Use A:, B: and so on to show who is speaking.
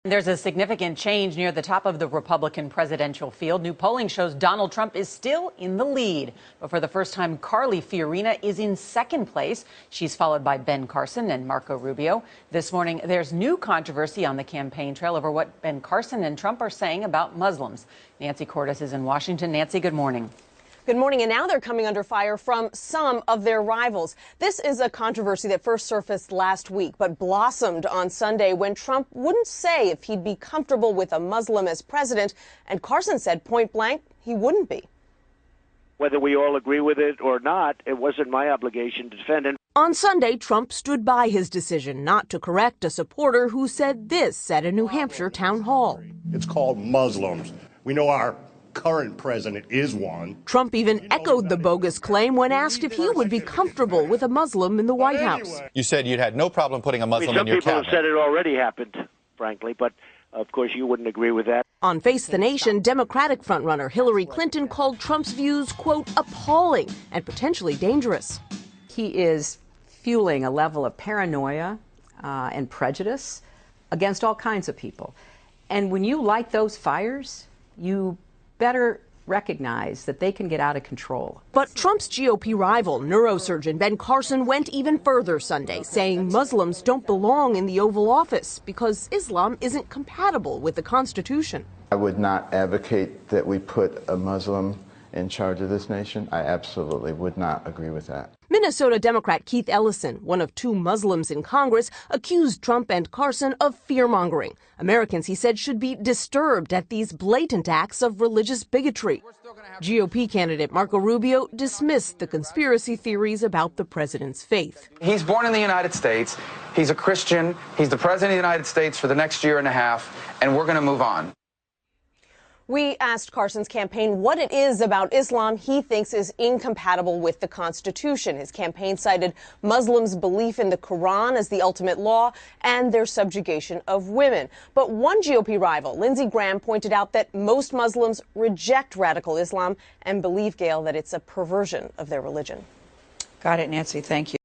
A: There's a significant change near the top of the Republican presidential field. New polling shows Donald Trump is still in the lead. But for the first time, Carly Fiorina is in second place. She's followed by Ben Carson and Marco Rubio. This morning, there's new controversy on the campaign trail over what Ben Carson and Trump are saying about Muslims. Nancy Cordes is in Washington. Nancy, good morning.
B: Good morning. And now they're coming under fire from some of their rivals. This is a controversy that first surfaced last week, but blossomed on Sunday when Trump wouldn't say if he'd be comfortable with a Muslim as president. And Carson said point blank he wouldn't be.
C: Whether we all agree with it or not, it wasn't my obligation to defend it.
B: On Sunday, Trump stood by his decision not to correct a supporter who said this at a New Hampshire town hall.
D: It's called Muslims. We know our current president is one.
B: Trump even echoed the bogus claim when asked if he would be comfortable with a Muslim in the White House.
E: You said you'd had no problem putting a Muslim in your cabinet.
C: Some people have said it already happened, frankly, but of course you wouldn't agree with that.
B: On Face the Nation, Democratic frontrunner Hillary Clinton called Trump's views, quote, appalling and potentially dangerous.
F: He is fueling a level of paranoia and prejudice against all kinds of people. And when you light those fires, you better recognize that they can get out of control.
B: But Trump's GOP rival, neurosurgeon Ben Carson, went even further Sunday, saying Muslims don't belong in the Oval Office because Islam isn't compatible with the Constitution.
G: I would not advocate that we put a Muslim in charge of this nation. I absolutely would not agree with that.
B: Minnesota Democrat Keith Ellison, one of two Muslims in Congress, accused Trump and Carson of fear-mongering. Americans, he said, should be disturbed at these blatant acts of religious bigotry. GOP candidate Marco Rubio dismissed the conspiracy theories about the president's faith.
H: He's born in the United States. He's a Christian. He's the president of the United States for the next year and a half, and we're going to move on.
B: We asked Carson's campaign what it is about Islam he thinks is incompatible with the Constitution. His campaign cited Muslims' belief in the Quran as the ultimate law and their subjugation of women. But one GOP rival, Lindsey Graham, pointed out that most Muslims reject radical Islam and believe, Gail, that it's a perversion of their religion.
F: Got it, Nancy. Thank you.